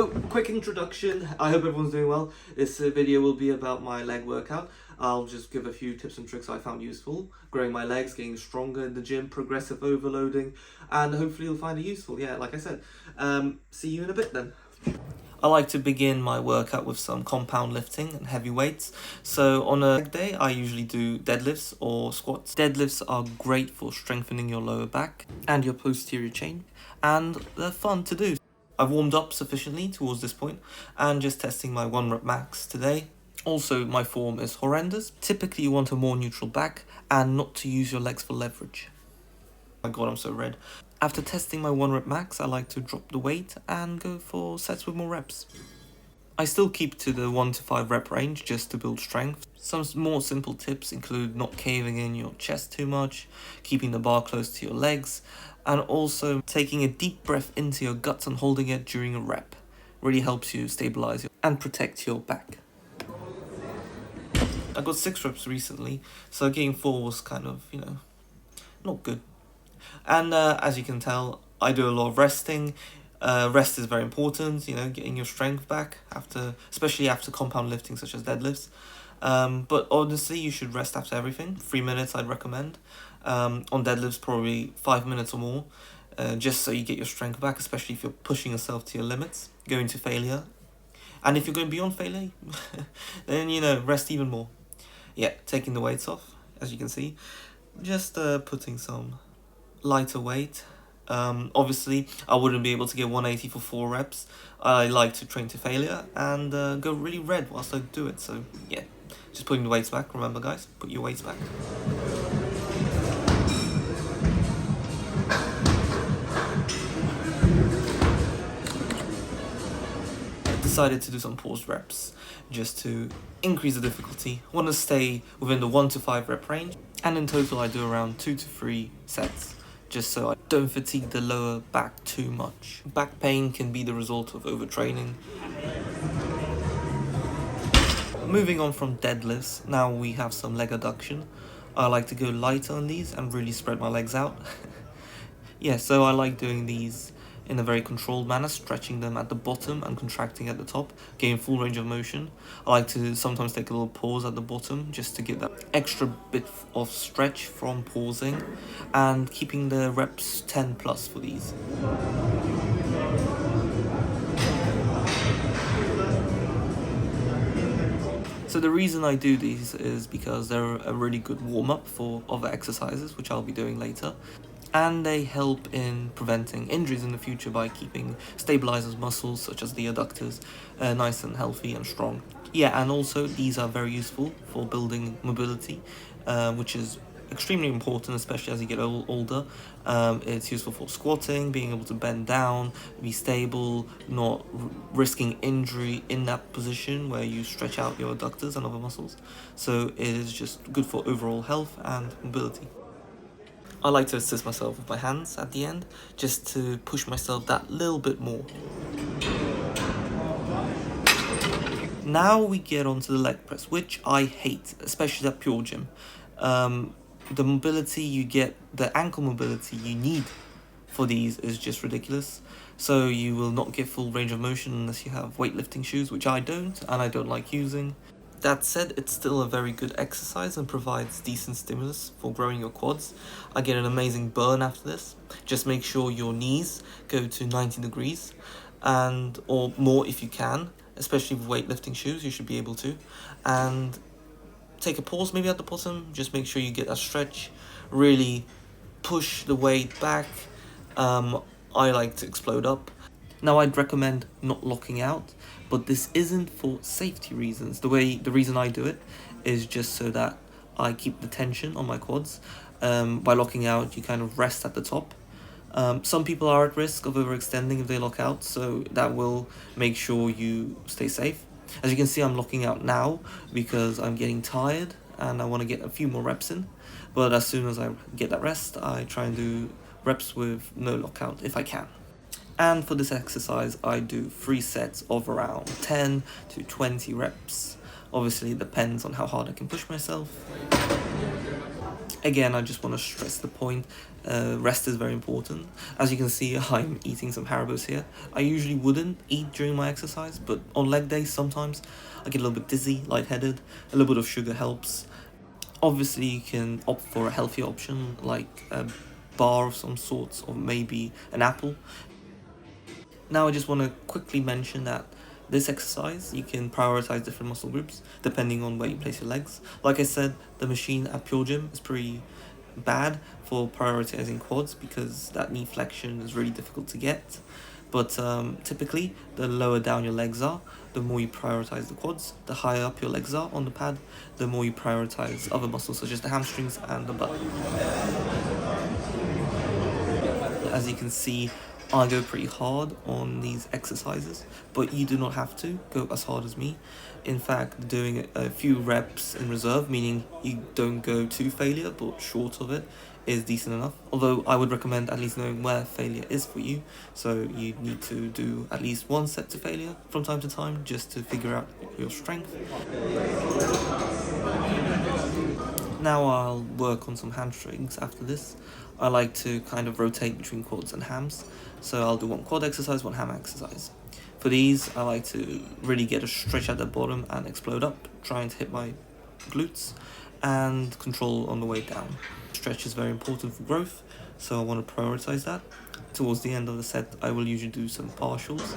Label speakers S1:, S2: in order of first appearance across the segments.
S1: So, quick introduction. I hope everyone's doing well. This video will be about my leg workout. I'll just give a few tips and tricks I found useful. Growing my legs, getting stronger in the gym, progressive overloading, and hopefully you'll find it useful. Yeah, like I said. See you in a bit then. I like to begin my workout with some compound lifting and heavy weights. So on a leg day, I usually do deadlifts or squats. Deadlifts are great for strengthening your lower back and your posterior chain, and they're fun to do. I've warmed up sufficiently towards this point and just testing my 1 rep max today. Also, my form is horrendous. Typically, you want a more neutral back and not to use your legs for leverage. Oh my god, I'm so red. After testing my 1 rep max, I like to drop the weight and go for sets with more reps. I still keep to the 1 to 5 rep range just to build strength. Some more simple tips include not caving in your chest too much, keeping the bar close to your legs, and also taking a deep breath into your guts and holding it during a rep. Really helps you stabilize and protect your back. I got 6 reps recently, so getting 4 was kind of, not good. And as you can tell, I do a lot of resting. Rest is very important, getting your strength back, especially after compound lifting such as deadlifts. But honestly, you should rest after everything. 3 minutes I'd recommend. On deadlifts, probably 5 minutes or more, just so you get your strength back, especially if you're pushing yourself to your limits, going to failure. And if you're going beyond failure, then, rest even more. Yeah, taking the weights off, as you can see. Just putting some lighter weight. Obviously, I wouldn't be able to get 180 for 4 reps. I like to train to failure and go really red whilst I do it. So, yeah, just putting the weights back. Remember, guys, put your weights back. Decided to do some paused reps just to increase the difficulty. I want to stay within the 1 to 5 rep range, and in total I do around 2 to 3 sets, just so I don't fatigue the lower back too much. Back pain can be the result of overtraining. Moving on from deadlifts, now we have some leg adduction. I like to go lighter on these and really spread my legs out. Yeah, so I like doing these in a very controlled manner, stretching them at the bottom and contracting at the top, getting full range of motion. I like to sometimes take a little pause at the bottom just to get that extra bit of stretch from pausing, and keeping the reps 10 plus for these. So the reason I do these is because they're a really good warm-up for other exercises, which I'll be doing later. And they help in preventing injuries in the future by keeping stabilizers muscles such as the adductors nice and healthy and strong. Yeah, and also these are very useful for building mobility, which is extremely important, especially as you get older. It's useful for squatting, being able to bend down, be stable, not risking injury in that position where you stretch out your adductors and other muscles. So it is just good for overall health and mobility. I like to assist myself with my hands at the end, just to push myself that little bit more. Now we get onto the leg press, which I hate, especially at Pure Gym. The mobility you get, the ankle mobility you need for these is just ridiculous. So you will not get full range of motion unless you have weightlifting shoes, which I don't, and I don't like using. That said, it's still a very good exercise and provides decent stimulus for growing your quads. I get an amazing burn after this. Just make sure your knees go to 90 degrees or more if you can, especially with weightlifting shoes, you should be able to. And take a pause maybe at the bottom, just make sure you get a stretch, really push the weight back. I like to explode up. Now I'd recommend not locking out, but this isn't for safety reasons. The reason I do it is just so that I keep the tension on my quads. By locking out, you kind of rest at the top. Some people are at risk of overextending if they lock out, so that will make sure you stay safe. As you can see, I'm locking out now because I'm getting tired and I want to get a few more reps in. But as soon as I get that rest, I try and do reps with no lockout if I can. And for this exercise, I do 3 sets of around 10 to 20 reps. Obviously, it depends on how hard I can push myself. Again, I just want to stress the point, Rest is very important. As you can see, I'm eating some Haribos here. I usually wouldn't eat during my exercise, but on leg days sometimes I get a little bit dizzy, lightheaded. A little bit of sugar helps. Obviously, you can opt for a healthier option like a bar of some sorts, or maybe an apple. Now I just want to quickly mention that this exercise, you can prioritize different muscle groups depending on where you place your legs. Like I said, the machine at Pure Gym is pretty bad for prioritizing quads because that knee flexion is really difficult to get. But typically, the lower down your legs are, the more you prioritize the quads. The higher up your legs are on the pad, the more you prioritize other muscles such as the hamstrings and the butt. As you can see, I go pretty hard on these exercises, but you do not have to go as hard as me. In fact, doing a few reps in reserve, meaning you don't go to failure but short of it, is decent enough. Although I would recommend at least knowing where failure is for you, so you need to do at least one set to failure from time to time just to figure out your strength. Now I'll work on some hamstrings after this. I like to kind of rotate between quads and hams, so I'll do one quad exercise, one ham exercise. For these, I like to really get a stretch at the bottom and explode up, trying to hit my glutes and control on the way down. Stretch is very important for growth, so I want to prioritize that. Towards the end of the set, I will usually do some partials.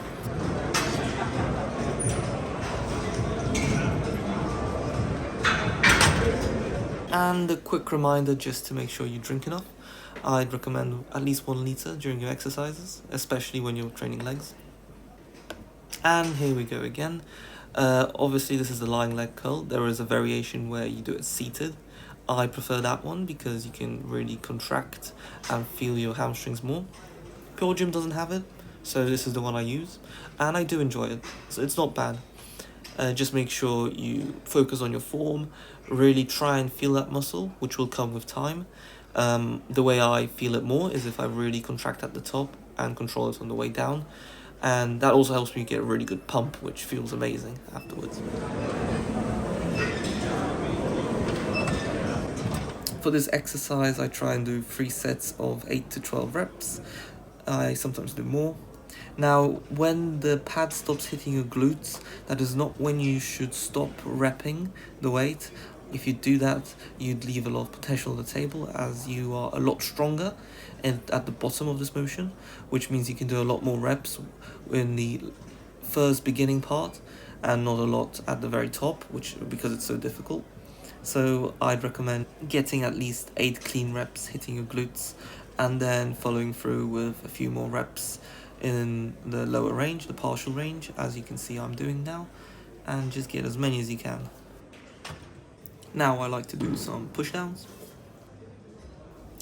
S1: And a quick reminder just to make sure you drink enough. I'd recommend at least 1 liter during your exercises, especially when you're training legs. And here we go again. Obviously, this is the lying leg curl. There is a variation where you do it seated. I prefer that one because you can really contract and feel your hamstrings more. Pure Gym doesn't have it, so this is the one I use, and I do enjoy it, so it's not bad. Just make sure you focus on your form, really try and feel that muscle, which will come with time. The way I feel it more is if I really contract at the top and control it on the way down, and that also helps me get a really good pump, which feels amazing afterwards. For this exercise, I try and do 3 sets of 8 to 12 reps. I sometimes do more. Now, when the pad stops hitting your glutes, that is not when you should stop repping the weight. If you do that, you'd leave a lot of potential on the table as you are a lot stronger at the bottom of this motion, which means you can do a lot more reps in the first beginning part and not a lot at the very top, which because it's so difficult. So I'd recommend getting at least 8 clean reps hitting your glutes and then following through with a few more reps in the lower range, the partial range, as you can see I'm doing now, and just get as many as you can. Now I like to do some push downs.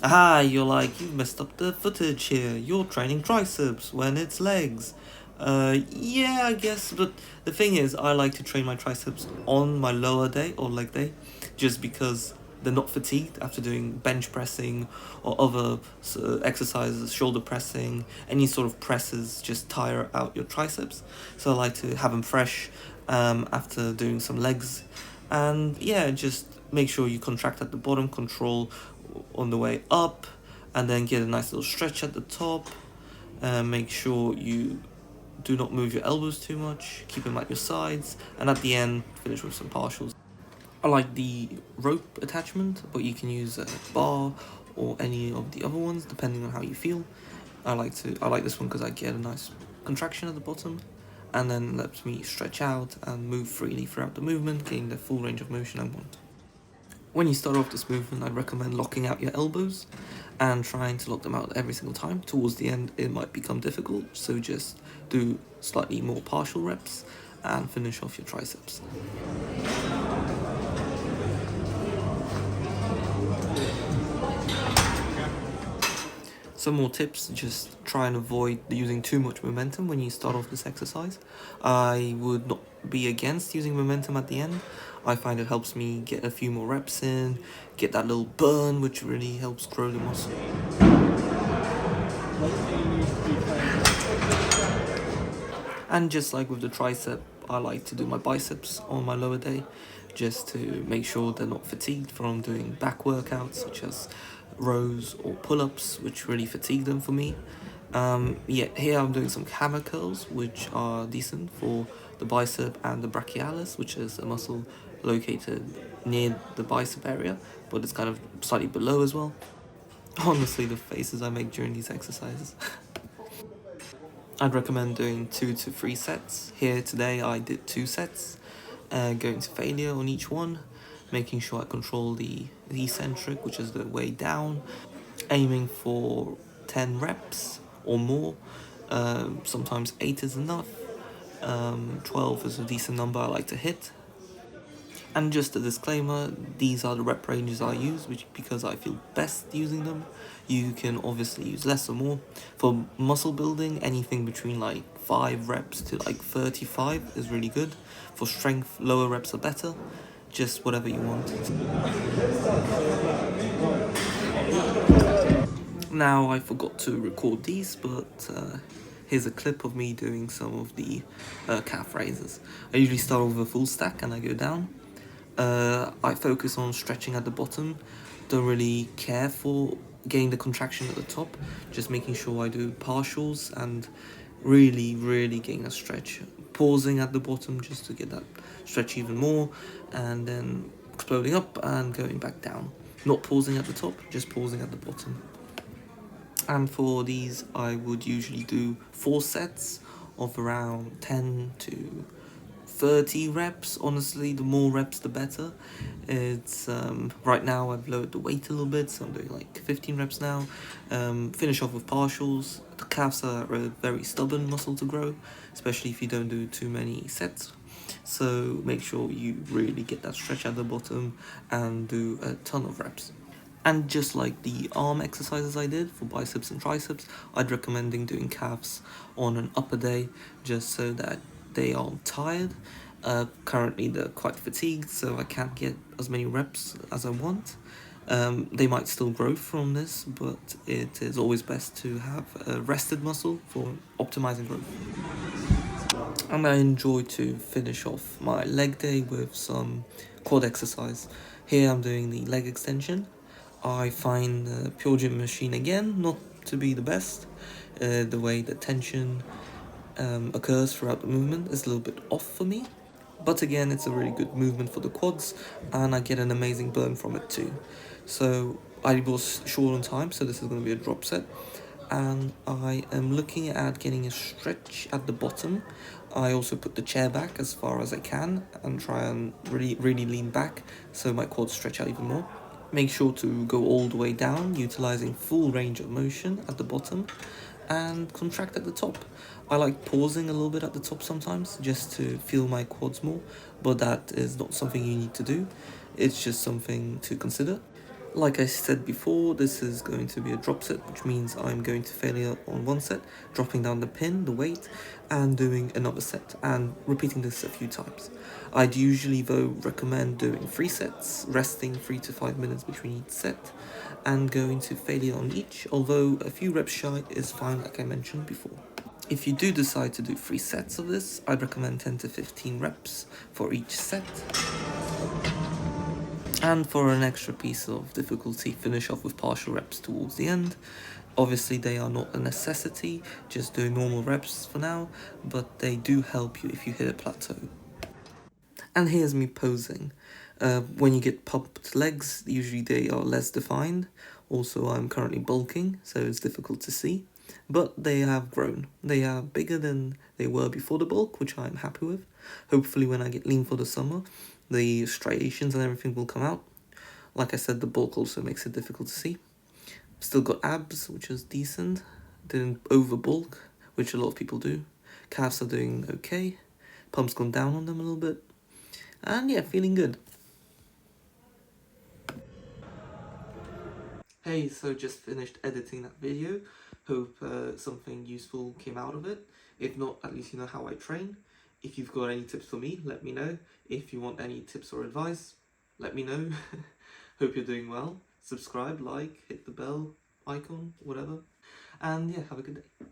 S1: Aha, you're like, you've messed up the footage here, you're training triceps when it's legs. Yeah, I guess, but the thing is, I like to train my triceps on my lower day or leg day, just because they're not fatigued after doing bench pressing or other exercises, shoulder pressing, any sort of presses just tire out your triceps. So I like to have them fresh after doing some legs. And yeah, just make sure you contract at the bottom, control on the way up, and then get a nice little stretch at the top. Make sure you do not move your elbows too much, keep them at your sides, and at the end, finish with some partials. I like the rope attachment, but you can use a bar or any of the other ones depending on how you feel. I like this one because I get a nice contraction at the bottom, and then lets me stretch out and move freely throughout the movement, getting the full range of motion I want. When you start off this movement, I'd recommend locking out your elbows and trying to lock them out every single time. Towards the end, it might become difficult, so just do slightly more partial reps and finish off your triceps. Some more tips, just try and avoid using too much momentum when you start off this exercise. I would not be against using momentum at the end. I find it helps me get a few more reps in, get that little burn, which really helps grow the muscle. And just like with the tricep, I like to do my biceps on my lower day, just to make sure they're not fatigued from doing back workouts such as rows or pull-ups, which really fatigue them for me. Yeah, here I'm doing some hammer curls, which are decent for the bicep and the brachialis, which is a muscle located near the bicep area, but it's kind of slightly below as well. Honestly, the faces I make during these exercises. I'd recommend doing 2 to 3 sets. Here today I did 2 sets, going to failure on each one, making sure I control the eccentric, which is the way down, aiming for 10 reps or more. Sometimes 8 is enough. 12 is a decent number I like to hit. And just a disclaimer, these are the rep ranges I use, which because I feel best using them. You can obviously use less or more. For muscle building, anything between like 5 reps to like 35 is really good. For strength, lower reps are better. Just whatever you want. Now I forgot to record these, but here's a clip of me doing some of the calf raises. I usually start with a full stack and I go down. I focus on stretching at the bottom, don't really care for getting the contraction at the top, just making sure I do partials and really getting a stretch. Pausing at the bottom just to get that stretch even more, and then exploding up and going back down. Not pausing at the top, just pausing at the bottom. And for these, I would usually do 4 sets of around 10 to 30 reps. Honestly, the more reps the better. It's right now I've lowered the weight a little bit, so I'm doing like 15 reps now. Finish off with partials. The calves are a very stubborn muscle to grow, especially if you don't do too many sets. So make sure you really get that stretch at the bottom and do a ton of reps. And just like the arm exercises I did for biceps and triceps, I'd recommending doing calves on an upper day just so that they aren't tired. Currently they're quite fatigued, so I can't get as many reps as I want. They might still grow from this, but it is always best to have a rested muscle for optimizing growth. And I enjoy to finish off my leg day with some quad exercise. Here I'm doing the leg extension. I find the Pure Gym machine again not to be the best. The way the tension occurs throughout the movement is a little bit off for me. But again, it's a really good movement for the quads, and I get an amazing burn from it too. So I was short on time, so this is going to be a drop set. And I am looking at getting a stretch at the bottom. I also put the chair back as far as I can and try and really lean back so my quads stretch out even more. Make sure to go all the way down, utilizing full range of motion at the bottom and contract at the top. I like pausing a little bit at the top sometimes just to feel my quads more, but that is not something you need to do. It's just something to consider. Like I said before, this is going to be a drop set, which means I'm going to failure on 1 set, dropping down the pin, the weight, and doing another set, and repeating this a few times. I'd usually, though, recommend doing 3 sets, resting 3 to 5 minutes between each set, and going to failure on each, although a few reps shy is fine, like I mentioned before. If you do decide to do 3 sets of this, I'd recommend 10 to 15 reps for each set. And for an extra piece of difficulty, finish off with partial reps towards the end. Obviously, they are not a necessity, just do normal reps for now, but they do help you if you hit a plateau. And here's me posing. When you get pumped legs, usually they are less defined. Also, I'm currently bulking, so it's difficult to see. But they have grown. They are bigger than they were before the bulk, which I'm happy with. Hopefully, when I get lean for the summer, the striations and everything will come out. Like I said, the bulk also makes it difficult to see. Still got abs, which is decent. Didn't over bulk, which a lot of people do. Calves are doing okay. Pump's gone down on them a little bit. And yeah, feeling good. Hey, so just finished editing that video. Hope something useful came out of it. If not, at least you know how I train. If you've got any tips for me, let me know. If you want any tips or advice, let me know. Hope you're doing well. Subscribe, like, hit the bell icon, whatever. And yeah, have a good day.